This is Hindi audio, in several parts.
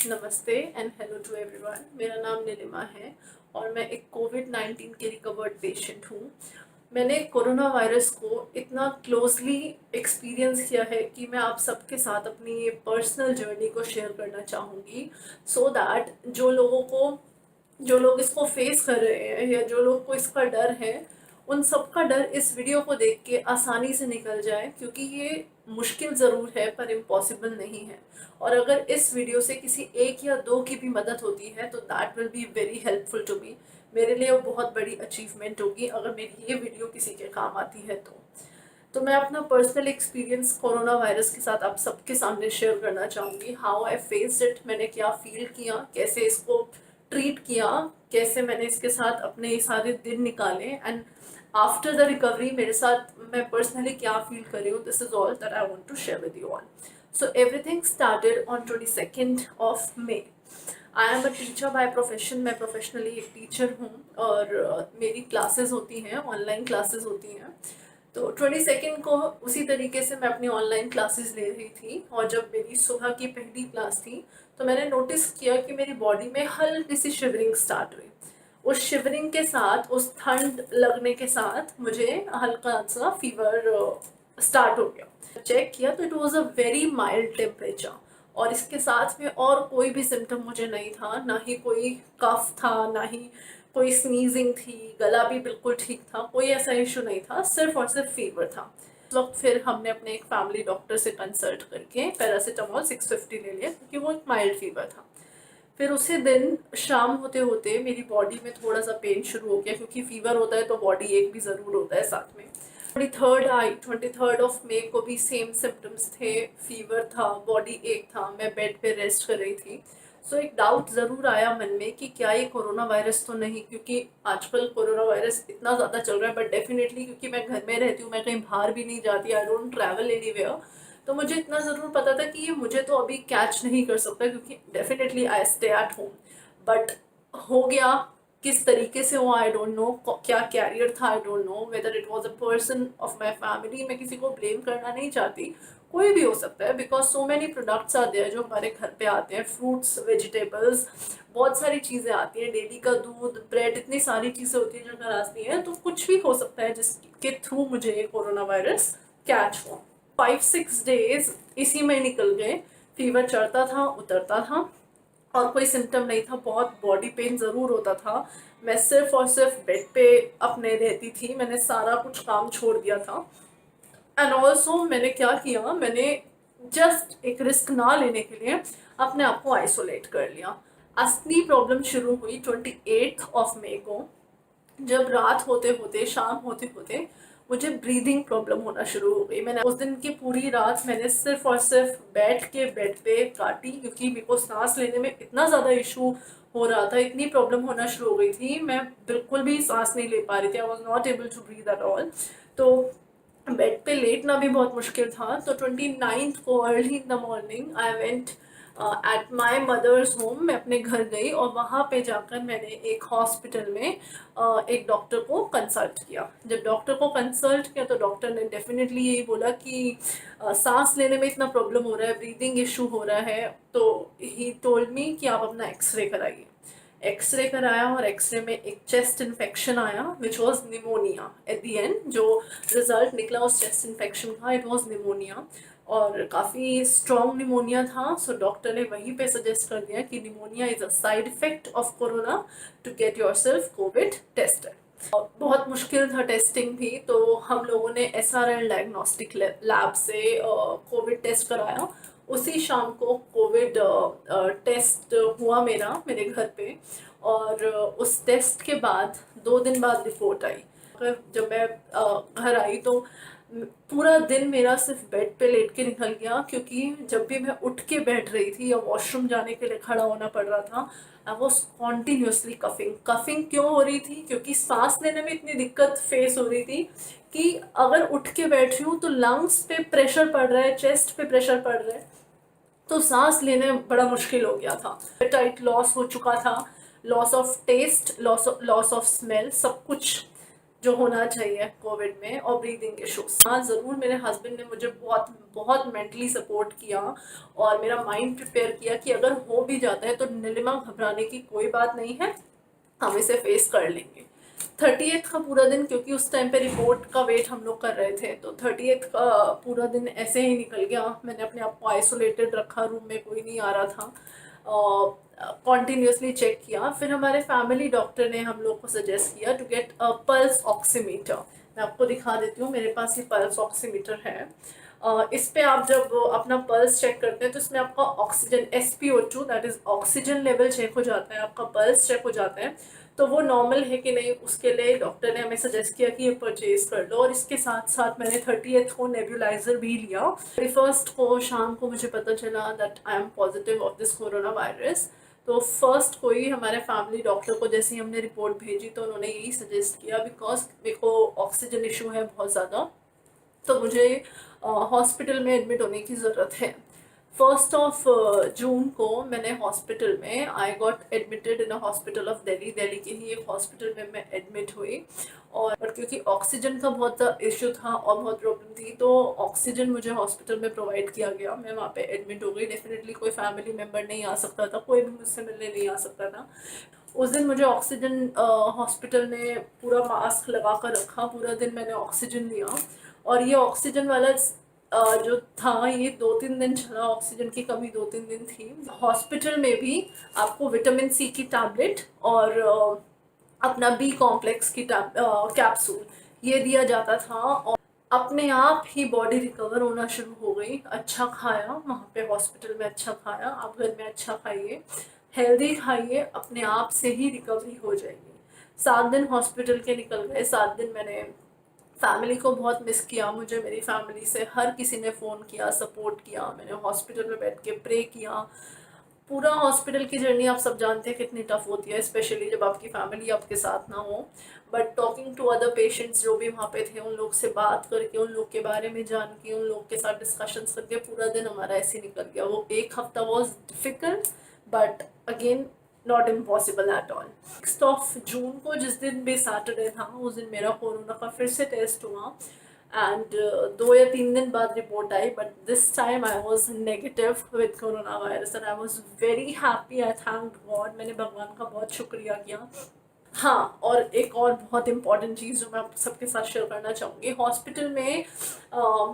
नमस्ते एंड हेलो टू एवरीवन। मेरा नाम नीलिमा है और मैं एक कोविड-19 के रिकवर्ड पेशेंट हूँ। मैंने कोरोना वायरस को इतना क्लोजली एक्सपीरियंस किया है कि मैं आप सबके साथ अपनी ये पर्सनल जर्नी को शेयर करना चाहूँगी, सो दैट जो लोग इसको फेस कर रहे हैं या जो लोग को इसका डर है, उन सब का डर इस वीडियो को देख के आसानी से निकल जाए, क्योंकि ये मुश्किल ज़रूर है पर इम्पॉसिबल नहीं है। और अगर इस वीडियो से किसी एक या दो की भी मदद होती है तो that will be very helpful to me. मेरे लिए वो बहुत बड़ी अचीवमेंट होगी अगर मेरी ये वीडियो किसी के काम आती है तो मैं अपना पर्सनल एक्सपीरियंस कोरोना वायरस के साथ आप सबके सामने शेयर करना चाहूँगी। हाउ आई फेस्ड इट, मैंने क्या फील किया, कैसे इसको ट्रीट किया, कैसे मैंने इसके साथ अपने ये सारे दिन निकाले, एंड आफ्टर द रिकवरी मेरे साथ मैं पर्सनली क्या फील कर रही हूँ। This is all that I want to share with you all. So everything started on 22nd of May. I am a teacher by profession. मैं प्रोफेशनली एक टीचर हूँ और मेरी क्लासेस होती हैं, ऑनलाइन क्लासेस होती हैं। तो 22nd को उसी तरीके से मैं अपनी ऑनलाइन क्लासेस ले रही थी और जब मेरी सुबह की पहली क्लास थी तो मैंने नोटिस किया कि मेरी बॉडी में हल्की सी शिवरिंग स्टार्ट हुई। उस शिवरिंग के साथ, उस ठंड लगने के साथ मुझे हल्का सा फीवर स्टार्ट हो गया। चेक किया तो it was a very mild temperature और इसके साथ में और कोई भी सिम्टम मुझे नहीं था, ना ही कोई कफ था, ना ही कोई स्नीजिंग थी, गला भी बिल्कुल ठीक था, कोई ऐसा इशू नहीं था, सिर्फ और सिर्फ फीवर था। उस वक्त फिर हमने अपने एक फैमिली डॉक्टर से कंसल्ट करके पैरासीटामोल 650 ले लिया, क्योंकि वो एक माइल्ड फीवर था। फिर उसी दिन शाम होते होते मेरी बॉडी में थोड़ा सा पेन शुरू हो गया, क्योंकि फीवर होता है तो बॉडी एक भी ज़रूर होता है साथ में। 23rd ऑफ मे को भी सेम सिम्टम्स थे, फीवर था, बॉडी एक था, मैं बेड पे रेस्ट कर रही थी। सो एक डाउट ज़रूर आया मन में कि क्या ये कोरोना वायरस तो नहीं, क्योंकि आजकल कोरोना वायरस इतना ज़्यादा चल रहा है। बट डेफिनेटली क्योंकि मैं घर में रहती हूँ, मैं कहीं बाहर भी नहीं जाती, आई डोंट ट्रैवल एनीवेयर, तो मुझे इतना ज़रूर पता था कि ये मुझे तो अभी कैच नहीं कर सकता, क्योंकि definitely I stay at home. But हो गया, किस तरीके से हुआ आई डोंट नो, क्या कैरियर था I don't know, whether it was a person of my family. मैं किसी को ब्लेम करना नहीं चाहती, कोई भी हो सकता है, बिकॉज सो मैनी प्रोडक्ट्स आते हैं जो हमारे घर पे आते हैं, फ्रूट्स, वेजिटेबल्स, बहुत सारी चीज़ें आती हैं, डेली का दूध, ब्रेड, इतनी सारी चीज़ें होती हैं जो घर आती हैं, तो कुछ भी हो सकता है जिसके थ्रू मुझे ये कोरोना वायरस कैच हुआ। 5-6 डेज इसी में निकल गए। फीवर चढ़ता था, उतरता था और कोई सिम्टम नहीं था। बहुत बॉडी पेन ज़रूर होता था। मैं सिर्फ और सिर्फ बेड पे अपने रहती थी, मैंने सारा कुछ काम छोड़ दिया था। एंड ऑल्सो मैंने क्या किया, मैंने जस्ट एक रिस्क ना लेने के लिए अपने आप को आइसोलेट कर लिया। असली प्रॉब्लम शुरू हुई 28 ऑफ मे को, जब रात होते होते, शाम होते होते मुझे ब्रीदिंग प्रॉब्लम होना शुरू हो गई। मैंने उस दिन की पूरी रात मैंने सिर्फ और सिर्फ बैठ के बेड पे काटी, क्योंकि मेरे को सांस लेने में इतना ज़्यादा इशू हो रहा था, इतनी प्रॉब्लम होना शुरू हो गई थी, मैं बिल्कुल भी सांस नहीं ले पा रही थी। I was not able to breathe at all. तो बेड पे लेटना भी बहुत मुश्किल था। तो 29th को early in the morning I went at my mother's home. मैं अपने घर गई और वहाँ पे जाकर मैंने एक हॉस्पिटल में एक डॉक्टर को कंसल्ट किया। जब डॉक्टर को कंसल्ट किया तो डॉक्टर ने डेफिनेटली यही बोला कि सांस लेने में इतना प्रॉब्लम हो रहा है, ब्रीदिंग इशू हो रहा है, तो ही टोल्ड मी कि आप अपना एक्सरे कराइए। एक्सरे कराया और एक्सरे में एक चेस्ट इन्फेक्शन आया which was pneumonia. At the and जो रिजल्ट निकला उस चेस्ट इन्फेक्शन का, इट वॉज निमोनिया और काफ़ी स्ट्रॉन्ग निमोनिया था। सो डॉक्टर ने वहीं पे सजेस्ट कर दिया कि pneumonia is a side effect of corona, to get yourself covid tested. बहुत मुश्किल था टेस्टिंग भी, तो हम लोगों ने SRL डायग्नोस्टिक लैब से कोविड टेस्ट कराया। उसी शाम को कोविड टेस्ट हुआ मेरा, मेरे घर पे, और उस टेस्ट के बाद 2 दिन बाद रिपोर्ट आई। जब मैं घर आई तो पूरा दिन मेरा सिर्फ बेड पे लेट के निकल गया, क्योंकि जब भी मैं उठ के बैठ रही थी या वॉशरूम जाने के लिए खड़ा होना पड़ रहा था, I was continuously coughing. Coughing क्यों हो रही थी? क्योंकि सांस लेने में इतनी दिक्कत फेस हो रही थी कि अगर उठ के बैठ रही हूँ तो लंग्स पे प्रेशर पड़ रहा है, चेस्ट पे प्रेशर पड़ रहा है, तो सांस लेने में बड़ा मुश्किल हो गया था। एपेटाइट लॉस हो चुका था, loss of taste, loss of smell, सब कुछ जो होना चाहिए कोविड में, और ब्रीदिंग इश्यूज। हाँ ज़रूर, मेरे हस्बैंड ने मुझे बहुत बहुत मेंटली सपोर्ट किया और मेरा माइंड प्रिपेयर किया कि अगर हो भी जाता है तो नीलिमा घबराने की कोई बात नहीं है, हम इसे फेस कर लेंगे। 30th का पूरा दिन, क्योंकि उस टाइम पे रिपोर्ट का वेट हम लोग कर रहे थे, तो 30th का पूरा दिन ऐसे ही निकल गया। मैंने अपने आप को आइसोलेटेड रखा, रूम में कोई नहीं आ रहा था, कॉन्टीन्यूसली चेक किया। फिर हमारे फैमिली डॉक्टर ने हम लोग को सजेस्ट किया to get a pulse oximeter. मैं आपको दिखा देती हूँ, मेरे पास ये पल्स ऑक्सीमीटर है। इस पे आप जब अपना पल्स चेक करते हैं तो इसमें आपका oxygen SpO2 that is oxygen level check हो जाता है, आपका पल्स चेक हो जाता है। तो वो नॉर्मल है कि नहीं, उसके लिए डॉक्टर ने हमें सजेस्ट किया कि ये परचेज कर लो। और इसके साथ साथ मैंने 30th को नेबुलाइजर भी लिया। 31st को शाम को मुझे पता चला that I am positive of this corona virus. तो फर्स्ट को ही हमारे फैमिली डॉक्टर को जैसे ही हमने रिपोर्ट भेजी तो उन्होंने यही सजेस्ट किया, बिकॉज मेरे को ऑक्सीजन इशू है बहुत ज़्यादा, तो मुझे हॉस्पिटल में एडमिट होने की ज़रूरत है। 1 जून को मैंने हॉस्पिटल में, I got admitted in a hospital of Delhi, Delhi के ही एक हॉस्पिटल में मैं एडमिट हुई। और क्योंकि ऑक्सीजन का बहुत इशू था और बहुत प्रॉब्लम थी, तो ऑक्सीजन मुझे हॉस्पिटल में प्रोवाइड किया गया। मैं वहाँ पे एडमिट हो गई। डेफिनेटली कोई फैमिली मेम्बर नहीं आ सकता था, कोई भी मुझसे मिलने नहीं आ सकता था। उस दिन मुझे ऑक्सीजन, हॉस्पिटल ने पूरा मास्क लगा कर रखा, पूरा दिन मैंने ऑक्सीजन लिया। और ये ऑक्सीजन वाला जो था ये 2-3 दिन चला, ऑक्सीजन की कमी 2-3 दिन थी। हॉस्पिटल में भी आपको विटामिन सी की टैबलेट और अपना बी कॉम्प्लेक्स की कैप्सूल ये दिया जाता था। और अपने आप ही बॉडी रिकवर होना शुरू हो गई। अच्छा खाया वहाँ पे हॉस्पिटल में, अच्छा खाया। आप घर में अच्छा खाइए, हेल्दी खाइए, अपने आप से ही रिकवरी हो जाएगी। 7 दिन हॉस्पिटल के निकल गए। 7 दिन मैंने फैमिली को बहुत मिस किया। मुझे मेरी फैमिली से हर किसी ने फ़ोन किया, सपोर्ट किया। मैंने हॉस्पिटल में बैठ के प्रे किया। पूरा हॉस्पिटल की जर्नी आप सब जानते हैं कितनी टफ होती है, स्पेशली जब आपकी फैमिली आपके साथ ना हो। But talking to other patients जो भी वहाँ पे थे, उन लोग से बात करके, उन लोग के बारे में जान के, उन लोग के साथ डिस्कशंस करके पूरा दिन हमारा ऐसे निकल गया। वो एक हफ्ता was difficult but again not impossible at all. 6 जून को, जिस दिन भी सैटरडे था, उस दिन मेरा कोरोना का फिर से टेस्ट हुआ। एंड 2 या 3 दिन बाद report I, but this time I was negative with corona virus and I was very happy. I thank God, मैंने भगवान का बहुत शुक्रिया किया। हाँ, और एक और बहुत इंपॉर्टेंट चीज़ जो मैं आप सबके साथ शेयर करना चाहूँगी, हॉस्पिटल में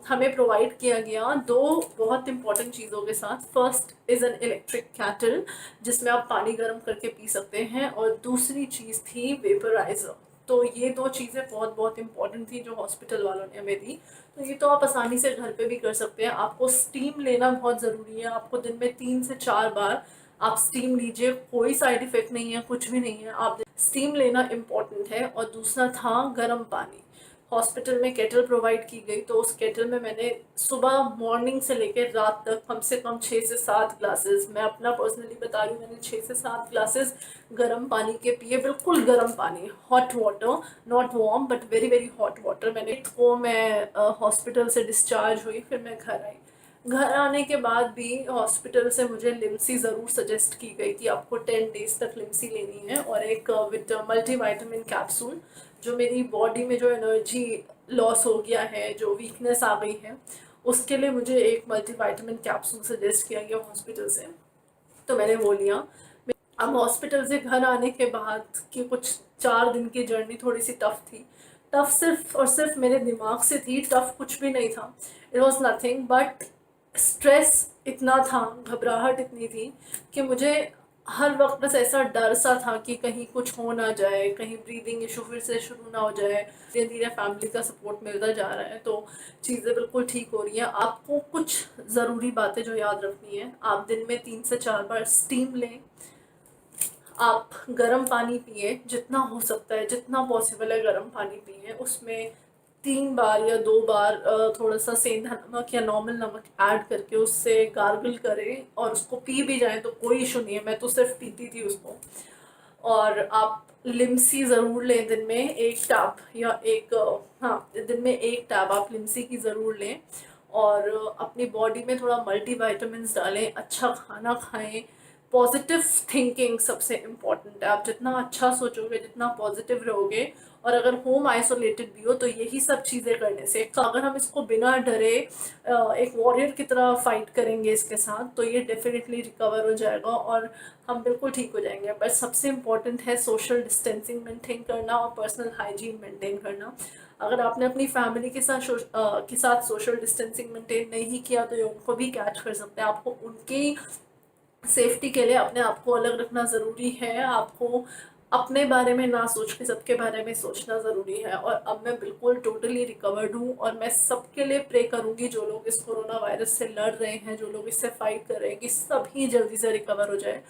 हमें प्रोवाइड किया गया 2 बहुत इंपॉर्टेंट चीज़ों के साथ। First is an electric cattle जिसमें आप पानी गर्म करके पी सकते हैं, और दूसरी चीज़ थी वेपराइज़र। तो ये 2 चीज़ें बहुत बहुत इंपॉर्टेंट थी जो हॉस्पिटल वालों ने हमें दी। तो ये तो आप आसानी से घर पे भी कर सकते हैं। आपको स्टीम लेना बहुत ज़रूरी है। आपको दिन में 3 से 4 बार आप स्टीम लीजिए, कोई साइड इफ़ेक्ट नहीं है, कुछ भी नहीं है। आप स्टीम लेना इम्पॉर्टेंट है। और दूसरा था गर्म पानी। हॉस्पिटल में केटल प्रोवाइड की गई, तो उस केटल में मैंने सुबह मॉर्निंग से लेकर रात तक कम से कम 6 से 7 ग्लासेस, मैं अपना पर्सनली बता रही हूँ, मैंने 6 से 7 ग्लासेस गर्म पानी के पिए। बिल्कुल गर्म पानी, hot water, not warm but very very hot water. मैं हॉस्पिटल से डिस्चार्ज हुई, फिर मैं घर आई। घर आने के बाद भी हॉस्पिटल से मुझे लिम्सी ज़रूर सजेस्ट की गई कि आपको 10 डेज तक लिम्सी लेनी है, और एक मल्टीविटामिन कैप्सूल, जो मेरी बॉडी में जो एनर्जी लॉस हो गया है, जो वीकनेस आ गई है, उसके लिए मुझे एक मल्टीविटामिन कैप्सूल सजेस्ट किया गया हॉस्पिटल से, तो मैंने वो लिया। अब हॉस्पिटल से घर आने के बाद की कुछ 4 दिन की जर्नी थोड़ी सी टफ थी। टफ सिर्फ और सिर्फ मेरे दिमाग से थी, टफ कुछ भी नहीं था। It was nothing but stress इतना था, घबराहट इतनी थी कि मुझे हर वक्त बस ऐसा डर सा था कि कहीं कुछ हो ना जाए, कहीं ब्रीदिंग इशू फिर से शुरू ना हो जाए। धीरे धीरे फैमिली का सपोर्ट मिलता जा रहा है, तो चीज़ें बिल्कुल ठीक हो रही हैं। आपको कुछ ज़रूरी बातें जो याद रखनी है, आप दिन में 3 से 4 बार स्टीम लें, आप गर्म पानी पिए, जितना हो सकता है, जितना पॉसिबल है गर्म पानी पिए। उसमें 3 बार या 2 बार थोड़ा सा सेंधा नमक या नॉर्मल नमक ऐड करके उससे गार्गल करें, और उसको पी भी जाएं तो कोई इशू नहीं है। मैं तो सिर्फ पीती थी उसको। और आप लिम्सी ज़रूर लें, दिन में 1 टैब या हाँ, दिन में 1 टैब आप लिम्सी की ज़रूर लें। और अपनी बॉडी में थोड़ा मल्टीविटामिन्स डालें, अच्छा खाना खाएं, पॉजिटिव थिंकिंग सबसे इम्पॉर्टेंट है। आप जितना अच्छा सोचोगे, जितना पॉजिटिव रहोगे, और अगर होम आइसोलेटेड भी हो तो यही सब चीज़ें करने से, तो अगर हम इसको बिना डरे एक वॉरियर की तरह फाइट करेंगे इसके साथ, तो ये डेफिनेटली रिकवर हो जाएगा और हम बिल्कुल ठीक हो जाएंगे। बट सबसे इम्पॉर्टेंट है सोशल डिस्टेंसिंग मेंटेन करना और पर्सनल हाइजीन मेंटेन करना। अगर आपने अपनी फैमिली के साथ सोशल डिस्टेंसिंग मेंटेन नहीं किया तो ये उनको भी कैच कर सकते हैं। आपको उनकी सेफ्टी के लिए अपने आप को अलग रखना ज़रूरी है। आपको अपने बारे में ना सोच के सबके बारे में सोचना ज़रूरी है। और अब मैं बिल्कुल टोटली रिकवर्ड हूँ और मैं सबके लिए प्रे करूँगी, जो लोग इस कोरोना वायरस से लड़ रहे हैं, जो लोग इससे फाइट कर रहे हैं, कि सभी जल्दी से रिकवर हो जाए।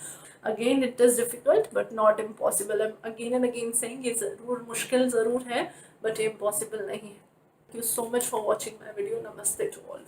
Again it is difficult but not impossible. I am again and again saying, ये ज़रूर मुश्किल ज़रूर है बट ये इम्पॉसिबल नहीं है। Thank you so much for watching my video. नमस्ते टू ऑल।